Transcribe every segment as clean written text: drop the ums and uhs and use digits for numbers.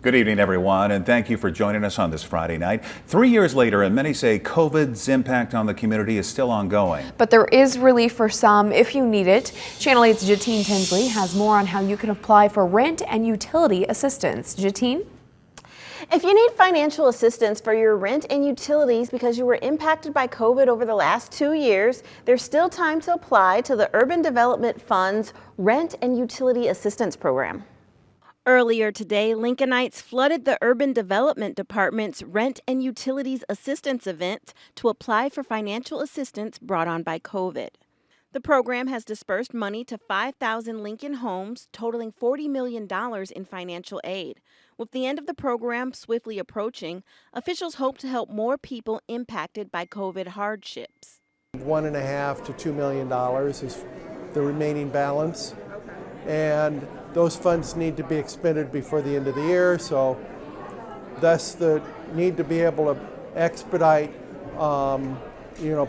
Good evening, everyone, and thank you for joining us on this Friday night. 3 years later, and many say COVID's impact on the community is still ongoing. But there is relief for some if you need it. Channel 8's Jatine Tinsley has more on how you can apply for rent and utility assistance. Jatine? If you need financial assistance for your rent and utilities because you were impacted by COVID over the last 2 years, there's still time to apply to the Urban Development Fund's Rent and Utility Assistance Program. Earlier today, Lincolnites flooded the Urban Development Department's Rent and Utilities Assistance event to apply for financial assistance brought on by COVID. The program has dispersed money to 5,000 Lincoln homes, totaling $40 million in financial aid. With the end of the program swiftly approaching, officials hope to help more people impacted by COVID hardships. $1.5 to $2 million is the remaining balance, and those funds need to be expended before the end of the year, so thus the need to be able to expedite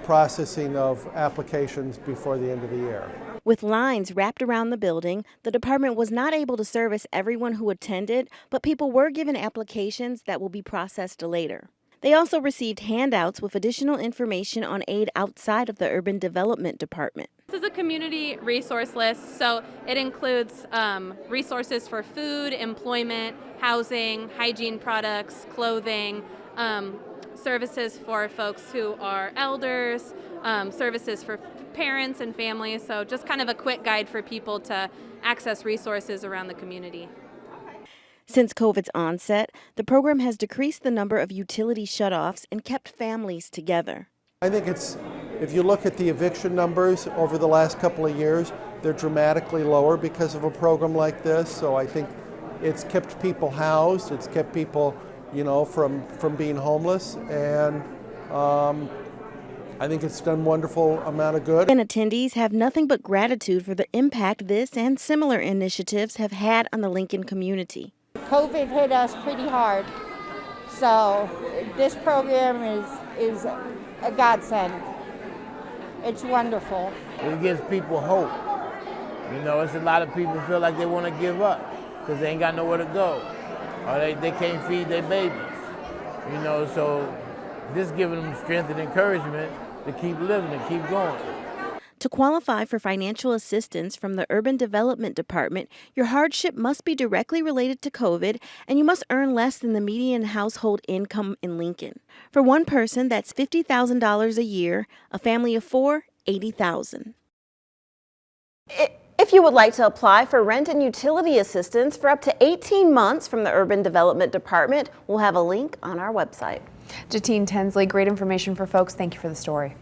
processing of applications before the end of the year. With lines wrapped around the building, the department was not able to service everyone who attended, but people were given applications that will be processed later. They also received handouts with additional information on aid outside of the Urban Development Department. This is a community resource list, so it includes resources for food, employment, housing, hygiene products, clothing, services for folks who are elders, services for parents and families, so just kind of a quick guide for people to access resources around the community. Since COVID's onset, the program has decreased the number of utility shutoffs and kept families together. I think if you look at the eviction numbers over the last couple of years, they're dramatically lower because of a program like this. So I think it's kept people housed, it's kept people, from being homeless, and I think it's done a wonderful amount of good. And attendees have nothing but gratitude for the impact this and similar initiatives have had on the Lincoln community. COVID hit us pretty hard, so this program is a godsend. It's wonderful. It gives people hope. It's a lot of people feel like they want to give up because they ain't got nowhere to go, or they can't feed their babies. So this giving them strength and encouragement to keep living and keep going. To qualify for financial assistance from the Urban Development Department, your hardship must be directly related to COVID, and you must earn less than the median household income in Lincoln. For one person, that's $50,000 a year. A family of four, $80,000. If you would like to apply for rent and utility assistance for up to 18 months from the Urban Development Department, we'll have a link on our website. Jatine Tinsley, great information for folks. Thank you for the story.